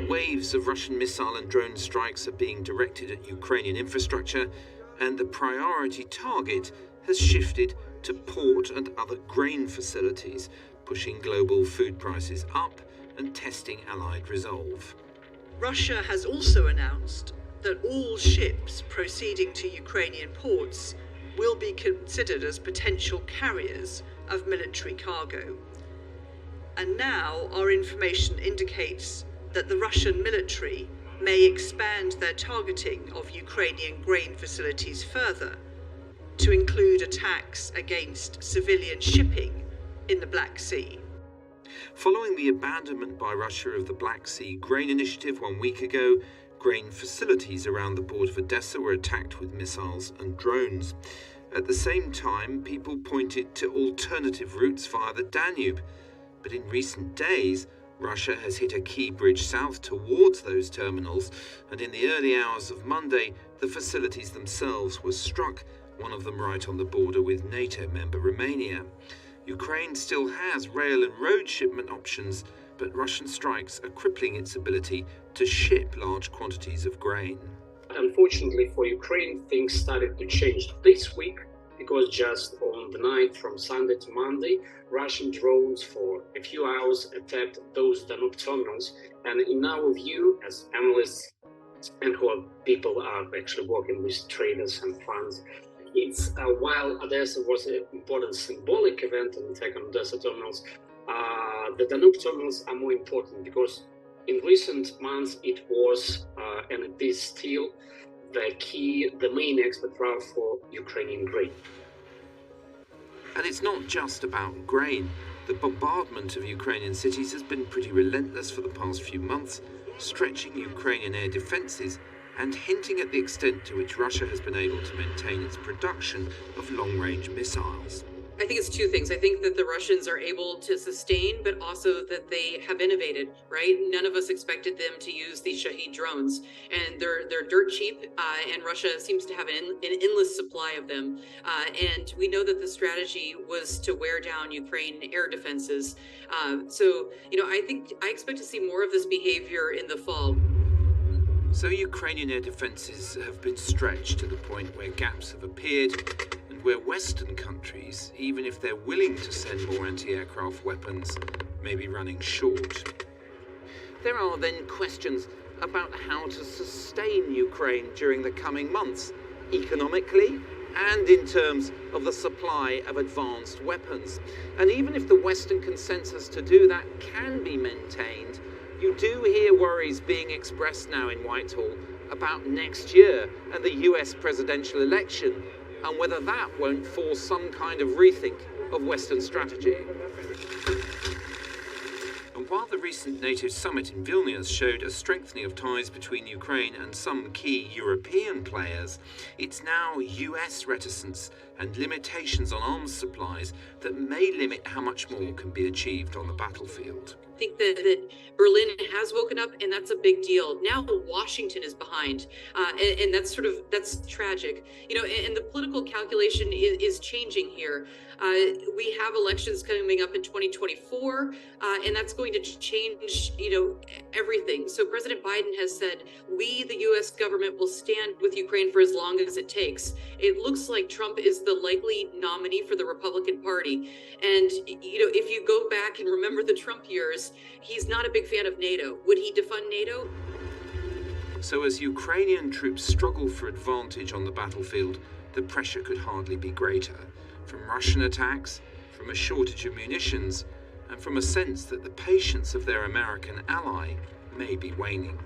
Waves of Russian missile and drone strikes are being directed at Ukrainian infrastructure, and the priority target has shifted to port and other grain facilities, pushing global food prices up and testing Allied resolve. Russia has also announced that all ships proceeding to Ukrainian ports will be considered as potential carriers of military cargo. And now our information indicates that the Russian military may expand their targeting of Ukrainian grain facilities further to include attacks against civilian shipping in the Black Sea. Following the abandonment by Russia of the Black Sea grain initiative 1 week ago, grain facilities around the port of Odessa were attacked with missiles and drones. At the same time, people pointed to alternative routes via the Danube. But in recent days, Russia has hit a key bridge south towards those terminals, and in the early hours of Monday, the facilities themselves were struck, one of them right on the border with NATO member Romania. Ukraine still has rail and road shipment options, but Russian strikes are crippling its ability to ship large quantities of grain. Unfortunately for Ukraine, things started to change this week, because just on the night from Sunday to Monday, Russian drones for a few hours attacked those Danube terminals. And in our view, as analysts and who are people are actually working with traders and funds, it's while Odessa was an important symbolic event, an attack on Odessa terminals, the Danube terminals are more important because in recent months it was and it is still the main export route for Ukrainian grain. And it's not just about grain. The bombardment of Ukrainian cities has been pretty relentless for the past few months, stretching Ukrainian air defences and hinting at the extent to which Russia has been able to maintain its production of long-range missiles. I think it's two things. I think that the Russians are able to sustain, but also that they have innovated, right? None of us expected them to use these Shahed drones, and they're dirt cheap, and Russia seems to have an endless supply of them. And we know that the strategy was to wear down Ukraine air defenses. So, I expect to see more of this behavior in the fall. So Ukrainian air defences have been stretched to the point where gaps have appeared, and where Western countries, even if they're willing to send more anti-aircraft weapons, may be running short. There are then questions about how to sustain Ukraine during the coming months, economically and in terms of the supply of advanced weapons. And even if the Western consensus to do that can be maintained, you do hear worries being expressed now in Whitehall about next year and the US presidential election, and whether that won't force some kind of rethink of Western strategy. And while the recent NATO summit in Vilnius showed a strengthening of ties between Ukraine and some key European players, it's now US reticence and limitations on arms supplies that may limit how much more can be achieved on the battlefield. I think that Berlin has woken up, and that's a big deal. Now Washington is behind, and that's tragic. And the political calculation is changing here. We have elections coming up in 2024, and that's going to change, everything. So President Biden has said, we, the U.S. government, will stand with Ukraine for as long as it takes. It looks like Trump is the likely nominee for the Republican Party. And, if you go back and remember the Trump years, he's not a big fan of NATO. Would he defund NATO? So as Ukrainian troops struggle for advantage on the battlefield, the pressure could hardly be greater. From Russian attacks, from a shortage of munitions, and from a sense that the patience of their American ally may be waning.